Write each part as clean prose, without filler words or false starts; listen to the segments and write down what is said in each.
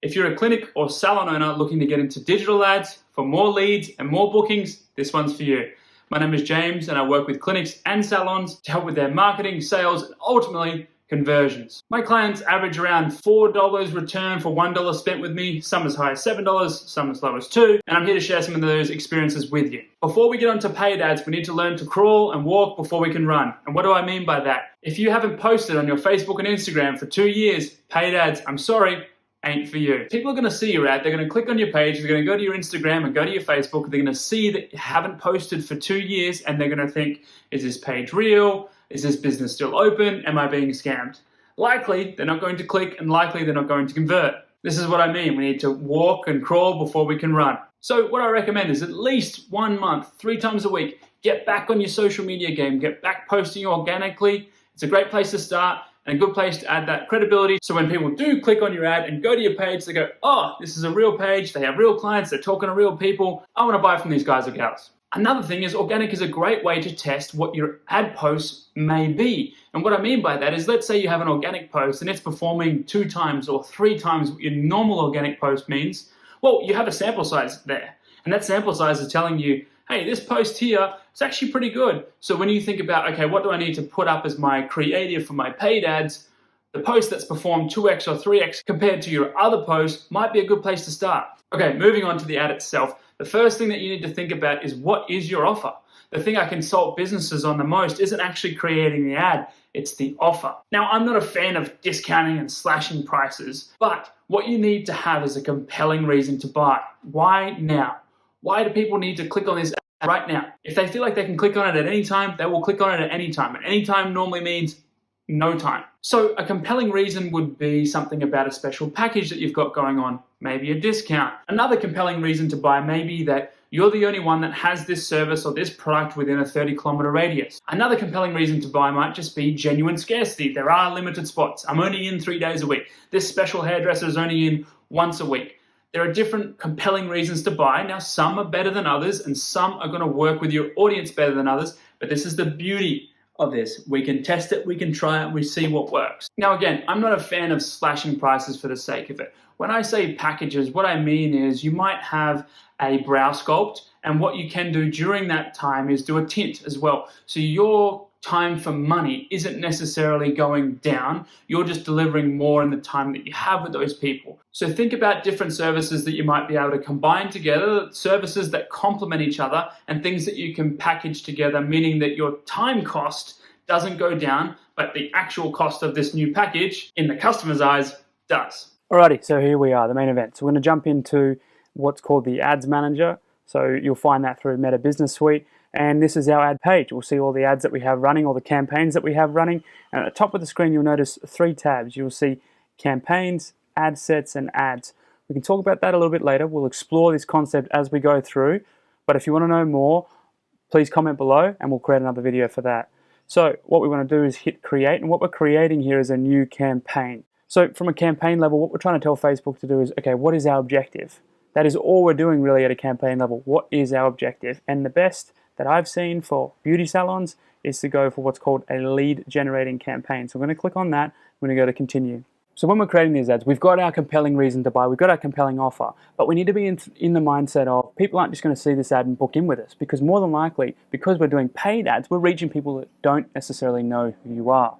If you're a clinic or salon owner looking to get into digital ads for more leads and more bookings, this one's for you. My name is James and I work with clinics and salons to help with their marketing, sales, and ultimately conversions. My clients average around $4 return for $1 spent with me, some as high as $7, some as low as $2, and I'm here to share some of those experiences with you. Before we get onto paid ads, we need to learn to crawl and walk before we can run. And what do I mean by that? If you haven't posted on your Facebook and Instagram for 2 years, paid ads, I'm sorry, ain't for you. People are going to see your ad, they're going to click on your page, they're going to go to your Instagram and go to your Facebook, they're going to see that you haven't posted for 2 years and they're going to think, is this page real? Is this business still open? Am I being scammed? Likely, they're not going to click and likely they're not going to convert. This is what I mean. We need to walk and crawl before we can run. So what I recommend is at least 1 month, 3 times a week, get back on your social media game, get back posting organically. It's a great place to start and a good place to add that credibility. So when people do click on your ad and go to your page, they go, oh, this is a real page. They have real clients. They're talking to real people. I want to buy from these guys or gals. Another thing is organic is a great way to test what your ad posts may be. And what I mean by that is, let's say you have an organic post and it's performing 2 times or 3 times what your normal organic post means. Well, you have a sample size there. And that sample size is telling you, hey, this post here is actually pretty good. So when you think about, okay, what do I need to put up as my creative for my paid ads? The post that's performed 2x or 3x compared to your other post might be a good place to start. Okay, moving on to the ad itself. The first thing that you need to think about is, what is your offer? The thing I consult businesses on the most isn't actually creating the ad, it's the offer. Now, I'm not a fan of discounting and slashing prices, but what you need to have is a compelling reason to buy. Why now? Why do people need to click on this ad right now? If they feel like they can click on it at any time, they will click on it at any time. And any time normally means no time. So a compelling reason would be something about a special package that you've got going on, maybe a discount. Another compelling reason to buy may be that you're the only one that has this service or this product within a 30-kilometer radius. Another compelling reason to buy might just be genuine scarcity. There are limited spots. I'm only in 3 days a week. This special hairdresser is only in once a week. There are different compelling reasons to buy. Now, some are better than others and some are going to work with your audience better than others, but this is the beauty of this. We can test it, we can try it, we see what works. Now again, I'm not a fan of slashing prices for the sake of it. When I say packages, what I mean is you might have a brow sculpt, and what you can do during that time is do a tint as well. So your time for money isn't necessarily going down, you're just delivering more in the time that you have with those people. So think about different services that you might be able to combine together, services that complement each other, and things that you can package together, meaning that your time cost doesn't go down, but the actual cost of this new package, in the customer's eyes, does. Alrighty, so here we are, the main event. So we're going to jump into what's called the Ads Manager. So you'll find that through Meta Business Suite. And this is our ad page. We'll see all the ads that we have running, all the campaigns that we have running. And at the top of the screen, you'll notice 3 tabs. You'll see campaigns, ad sets, and ads. We can talk about that a little bit later. We'll explore this concept as we go through. But if you want to know more, please comment below and we'll create another video for that. So what we want to do is hit create. And what we're creating here is a new campaign. So from a campaign level, what we're trying to tell Facebook to do is, okay, what is our objective? That is all we're doing really at a campaign level. What is our objective? And the best that I've seen for beauty salons is to go for what's called a lead generating campaign. So I'm going to click on that. I'm going to go to continue. So when we're creating these ads, we've got our compelling reason to buy, we've got our compelling offer, but we need to be in the mindset of people aren't just going to see this ad and book in with us, because more than likely, because we're doing paid ads, we're reaching people that don't necessarily know who you are.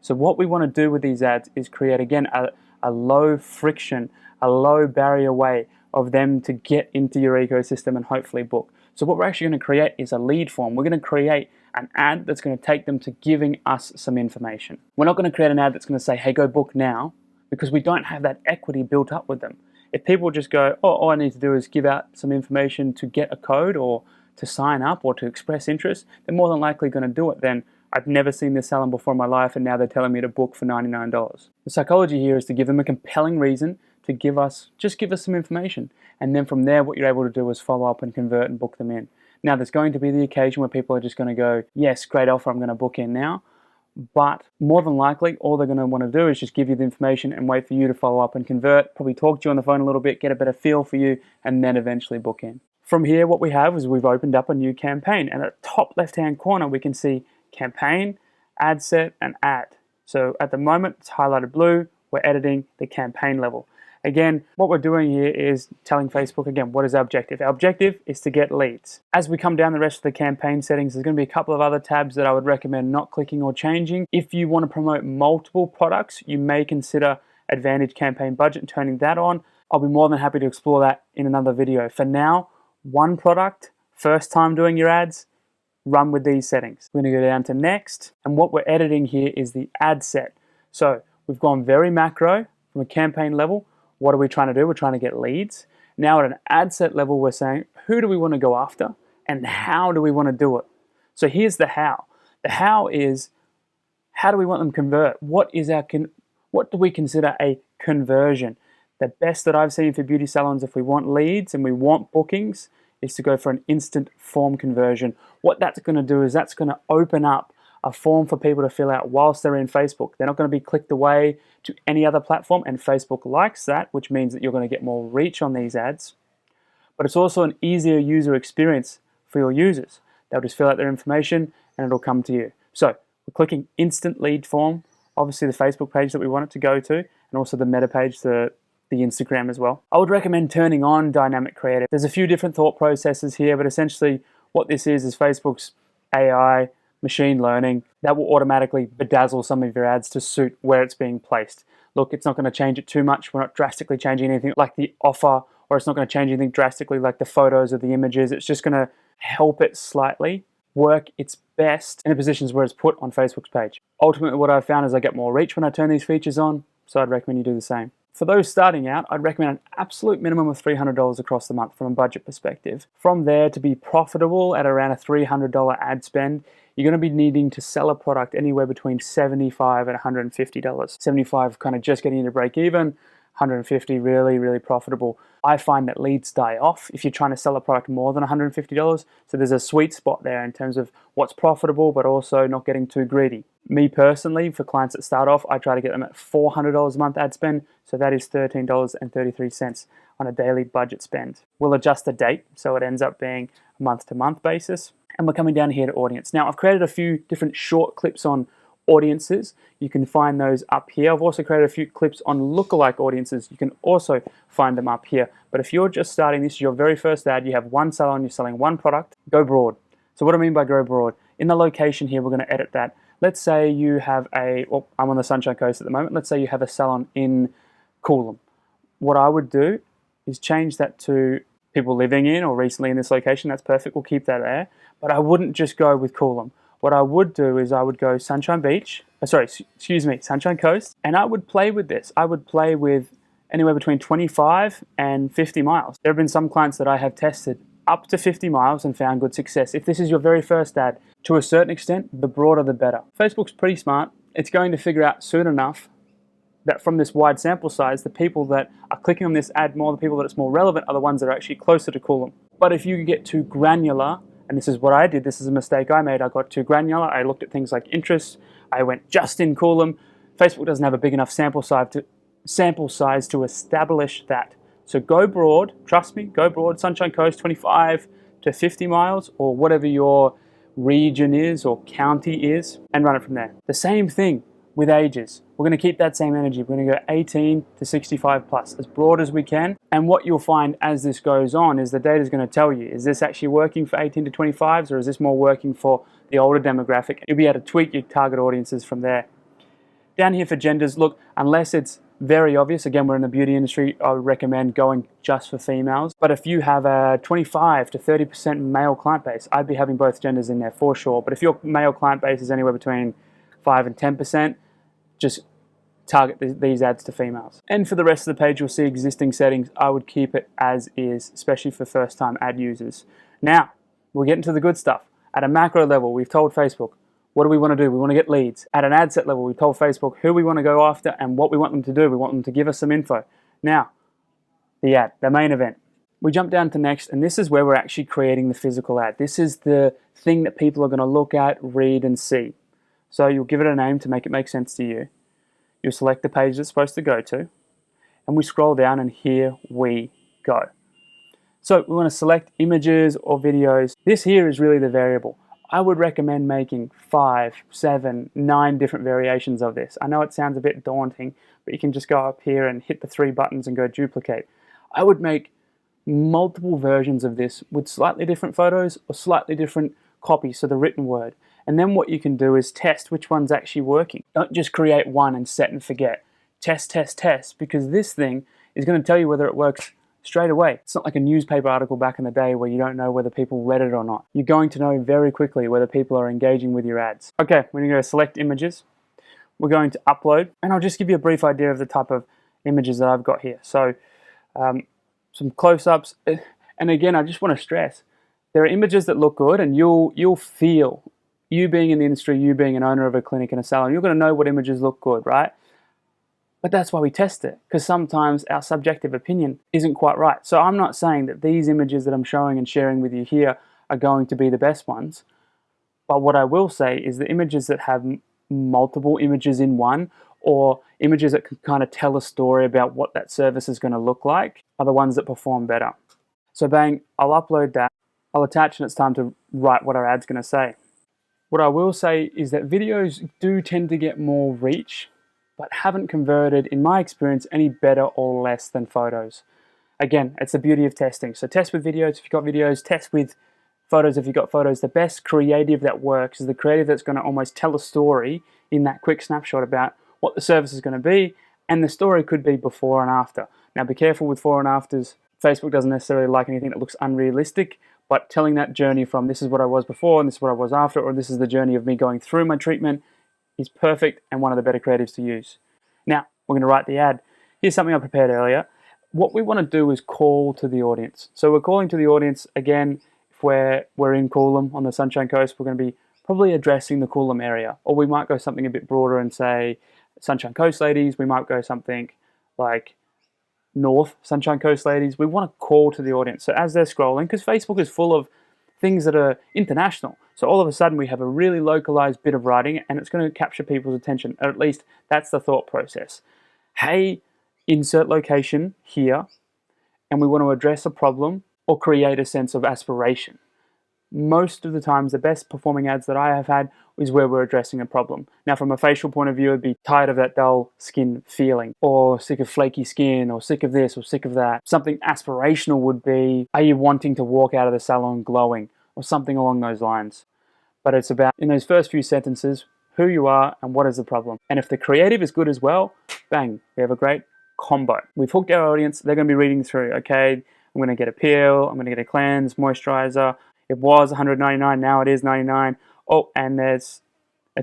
So what we want to do with these ads is create, again, a low friction, a low barrier way of them to get into your ecosystem and hopefully book. So what we're actually going to create is a lead form. We're going to create an ad that's going to take them to giving us some information. We're not going to create an ad that's going to say, hey, go book now, because we don't have that equity built up with them. If people just go, oh, all I need to do is give out some information to get a code or to sign up or to express interest, they're more than likely going to do it. Then I've never seen this salon before in my life and now they're telling me to book for $99. The psychology here is to give them a compelling reason to give us some information. And then from there, what you're able to do is follow up and convert and book them in. Now, there's going to be the occasion where people are just going to go, yes, great offer, I'm going to book in now. But more than likely, all they're going to want to do is just give you the information and wait for you to follow up and convert, probably talk to you on the phone a little bit, get a better feel for you, and then eventually book in. From here, what we have is we've opened up a new campaign. And at the top left-hand corner, we can see campaign, ad set, and ad. So at the moment, it's highlighted blue. We're editing the campaign level. Again, what we're doing here is telling Facebook, again, what is our objective? Our objective is to get leads. As we come down the rest of the campaign settings, there's going to be a couple of other tabs that I would recommend not clicking or changing. If you want to promote multiple products, you may consider Advantage Campaign Budget and turning that on. I'll be more than happy to explore that in another video. For now, one product, first time doing your ads, run with these settings. We're going to go down to next, and what we're editing here is the ad set. So we've gone very macro from a campaign level. What are we trying to do? We're trying to get leads. Now at an ad set level, we're saying, who do we want to go after and how do we want to do it? So here's the how. The how is, how do we want them to convert? What do we consider a conversion? The best that I've seen for beauty salons, if we want leads and we want bookings, is to go for an instant form conversion. What that's going to do is that's going to open up a form for people to fill out whilst they're in Facebook. They're not going to be clicked away to any other platform, and Facebook likes that, which means that you're going to get more reach on these ads. But it's also an easier user experience for your users. They'll just fill out their information and it'll come to you. So we're clicking instant lead form, obviously the Facebook page that we want it to go to, and also the meta page, the Instagram as well. I would recommend turning on dynamic creative. There's a few different thought processes here, but essentially what this is Facebook's AI machine learning that will automatically bedazzle some of your ads to suit where it's being placed. Look, it's not going to change it too much. We're not drastically changing anything like the offer, or it's not going to change anything drastically like the photos or the images. It's just going to help it slightly work its best in the positions where it's put on Facebook's page. Ultimately, what I've found is I get more reach when I turn these features on, so I'd recommend you do the same. For those starting out, I'd recommend an absolute minimum of $300 across the month from a budget perspective. From there, to be profitable at around a $300 ad spend, you're going to be needing to sell a product anywhere between $75 and $150. $75 kind of just getting you to break even, $150 really, really profitable. I find that leads die off if you're trying to sell a product more than $150. So there's a sweet spot there in terms of what's profitable, but also not getting too greedy. Me personally, for clients that start off, I try to get them at $400 a month ad spend. So that is $13.33 on a daily budget spend. We'll adjust the date so it ends up being a month-to-month basis. And we're coming down here to audience. Now, I've created a few different short clips on audiences. You can find those up here. I've also created a few clips on lookalike audiences. You can also find them up here. But if you're just starting, this is your very first ad, you have one salon, you're selling one product, go broad. So what do I mean by go broad? In the location here, we're going to edit that. Let's say you have I'm on the Sunshine Coast at the moment. Let's say you have a salon in Coolum. What I would do is change that to people living in or recently in this location. That's perfect. We'll keep that there. But I wouldn't just go with Coolum. What I would do is I would go Sunshine Coast, and I would play with this. I would play with anywhere between 25 and 50 miles. There have been some clients that I have tested up to 50 miles and found good success. If this is your very first ad, to a certain extent, the broader the better. Facebook's pretty smart. It's going to figure out soon enough that from this wide sample size, the people that are clicking on this ad more, the people that it's more relevant, are the ones that are actually closer to Coolum. But if you get too granular, and this is what I did, this is a mistake I made, I got too granular, I looked at things like interests, I went just in Coolum. Facebook doesn't have a big enough sample size to establish that. So go broad, trust me, go broad, Sunshine Coast, 25 to 50 miles, or whatever your region is or county is, and run it from there. The same thing with ages. We're going to keep that same energy. We're going to go 18 to 65 plus, as broad as we can. And what you'll find as this goes on is the data is going to tell you, is this actually working for 18 to 25s, or is this more working for the older demographic? You'll be able to tweak your target audiences from there. Down here for genders, look, unless it's very obvious, again, we're in the beauty industry, I would recommend going just for females. But if you have a 25 to 30% male client base, I'd be having both genders in there for sure. But if your male client base is anywhere between 5 and 10%, just target these ads to females. And for the rest of the page, you'll see existing settings. I would keep it as is, especially for first-time ad users. Now, we'll get into the good stuff. At a macro level, we've told Facebook, what do we want to do? We want to get leads. At an ad set level, we've told Facebook who we want to go after and what we want them to do. We want them to give us some info. Now, the ad, the main event. We jump down to next, and this is where we're actually creating the physical ad. This is the thing that people are going to look at, read, and see. So you'll give it a name to make it make sense to you. You'll select the page it's supposed to go to, and we scroll down, and here we go. So we want to select images or videos. This here is really the variable. I would recommend making 5, 7, 9 different variations of this. I know it sounds a bit daunting, but you can just go up here and hit the 3 buttons and go duplicate. I would make multiple versions of this with slightly different photos or slightly different copies, so the written word. And then what you can do is test which one's actually working. Don't just create one and set and forget. Test, test, test, because this thing is going to tell you whether it works straight away. It's not like a newspaper article back in the day where you don't know whether people read it or not. You're going to know very quickly whether people are engaging with your ads. Okay, we're going to go select images. We're going to upload, and I'll just give you a brief idea of the type of images that I've got here. So some close-ups, and again, I just want to stress, there are images that look good, and you'll feel, you being in the industry, you being an owner of a clinic and a salon, you're going to know what images look good, right? But that's why we test it, because sometimes our subjective opinion isn't quite right. So I'm not saying that these images that I'm showing and sharing with you here are going to be the best ones, but what I will say is the images that have multiple images in one, or images that can kind of tell a story about what that service is going to look like, are the ones that perform better. So bang, I'll upload that, I'll attach, and it's time to write what our ad's going to say. What I will say is that videos do tend to get more reach, but haven't converted, in my experience, any better or less than photos. Again, it's the beauty of testing. So test with videos if you've got videos, test with photos if you've got photos. The best creative that works is the creative that's going to almost tell a story in that quick snapshot about what the service is going to be, and the story could be before and after. Now be careful with before and afters. Facebook doesn't necessarily like anything that looks unrealistic, but telling that journey from this is what I was before and this is what I was after, or this is the journey of me going through my treatment, is perfect and one of the better creatives to use. Now, we're going to write the ad. Here's something I prepared earlier. What we want to do is call to the audience. So we're calling to the audience, again, if we're in Coolum on the Sunshine Coast, we're going to be probably addressing the Coolum area. Or we might go something a bit broader and say, Sunshine Coast ladies. We might go something like North Sunshine Coast ladies. We want to call to the audience. So as they're scrolling, because Facebook is full of things that are international, so all of a sudden we have a really localized bit of writing and it's going to capture people's attention, or at least that's the thought process. Hey, insert location here, and we want to address a problem or create a sense of aspiration. Most of the times, the best performing ads that I have had is where we're addressing a problem. Now, from a facial point of view, I'd be tired of that dull skin feeling, or sick of flaky skin, or sick of this, or sick of that. Something aspirational would be, are you wanting to walk out of the salon glowing, or something along those lines. But it's about, in those first few sentences, who you are and what is the problem. And if the creative is good as well, bang, we have a great combo. We've hooked our audience, they're going to be reading through, okay, I'm going to get a peel, I'm going to get a cleanse, moisturizer. It was $199, now it is $99. Oh, and it's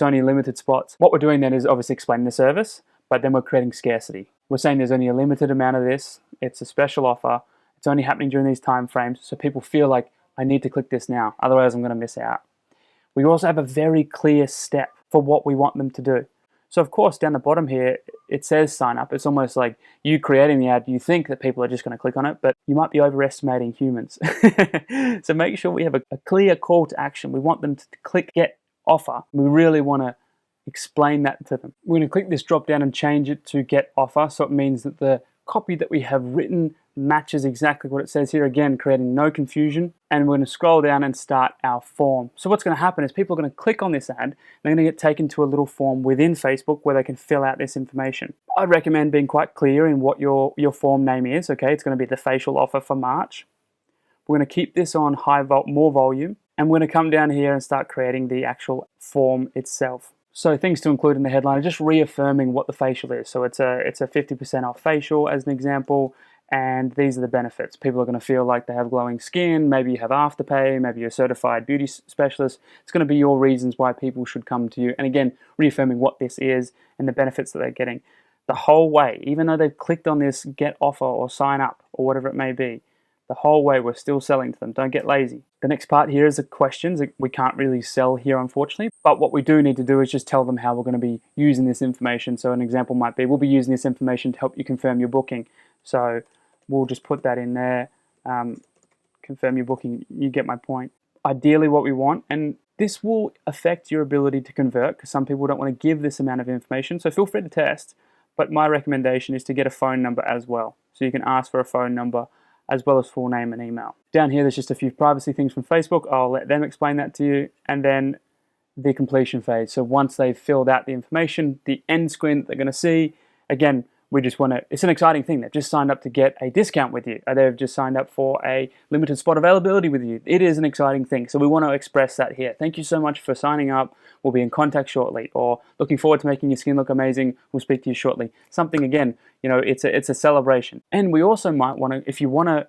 only limited spots. What we're doing then is obviously explaining the service, but then we're creating scarcity. We're saying there's only a limited amount of this, it's a special offer, it's only happening during these time frames, so people feel like, I need to click this now, otherwise I'm going to miss out. We also have a very clear step for what we want them to do. So of course, down the bottom here, it says sign up. It's almost like you creating the ad, you think that people are just going to click on it, but you might be overestimating humans. So make sure we have a clear call to action. We want them to click get offer. We really want to explain that to them. We're going to click this drop down and change it to get offer. So it means that the copy that we have written matches exactly what it says here, again, creating no confusion. And we're going to scroll down and start our form. So what's going to happen is people are going to click on this ad, they're going to get taken to a little form within Facebook where they can fill out this information. I recommend being quite clear in what your form name is, okay? It's going to be the facial offer for March. We're going to keep this on more volume, and we're going to come down here and start creating the actual form itself. So things to include in the headline are just reaffirming what the facial is. So it's a 50% off facial as an example, and these are the benefits. People are going to feel like they have glowing skin, maybe you have afterpay, maybe you're a certified beauty specialist. It's going to be your reasons why people should come to you. And again, reaffirming what this is and the benefits that they're getting. The whole way, even though they've clicked on this get offer or sign up or whatever it may be, the whole way we're still selling to them. Don't get lazy. The next part here is the questions. We can't really sell here, unfortunately, but what we do need to do is just tell them how we're going to be using this information. So an example might be, we'll be using this information to help you confirm your booking. So we'll just put that in there, confirm your booking. You get my point. Ideally what we want, and this will affect your ability to convert because some people don't want to give this amount of information. So feel free to test, but my recommendation is to get a phone number as well. So you can ask for a phone number as well as full name and email. Down here, there's just a few privacy things from Facebook. I'll let them explain that to you. And then the completion phase. So once they've filled out the information, the end screen that they're going to see, again, we just want to, it's an exciting thing. They've just signed up to get a discount with you. They've just signed up for a limited spot availability with you. It is an exciting thing. So we want to express that here. Thank you so much for signing up. We'll be in contact shortly. Or looking forward to making your skin look amazing. We'll speak to you shortly. Something, again, it's a celebration. And we also might want to, if you want to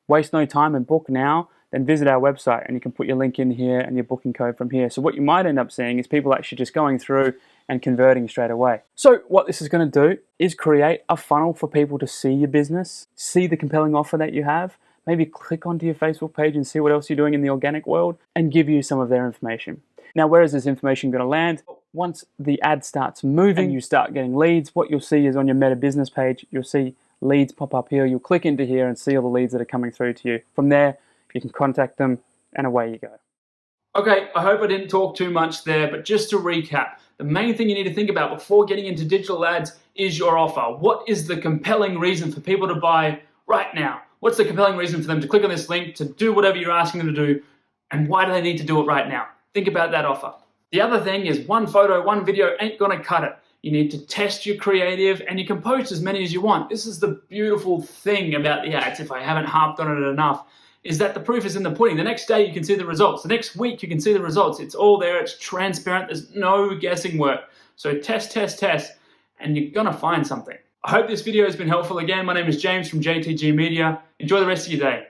waste no time and book now, then visit our website and you can put your link in here and your booking code from here. So what you might end up seeing is people actually just going through and converting straight away. So what this is going to do is create a funnel for people to see your business, see the compelling offer that you have, maybe click onto your Facebook page and see what else you're doing in the organic world, and give you some of their information. Now, where is this information going to land? Once the ad starts moving, you start getting leads, what you'll see is on your Meta Business page, you'll see leads pop up here. You'll click into here and see all the leads that are coming through to you. From there, you can contact them and away you go. Okay, I hope I didn't talk too much there, but just to recap, the main thing you need to think about before getting into digital ads is your offer. What is the compelling reason for people to buy right now? What's the compelling reason for them to click on this link, to do whatever you're asking them to do, and why do they need to do it right now? Think about that offer. The other thing is one photo, one video ain't gonna cut it. You need to test your creative, and you can post as many as you want. This is the beautiful thing about the ads, if I haven't harped on it enough, is that the proof is in the pudding. The next day you can see the results. The next week you can see the results. It's all there, it's transparent, there's no guessing work. So test, and you're gonna find something. I hope this video has been helpful. Again, my name is James from JTG Media. Enjoy the rest of your day.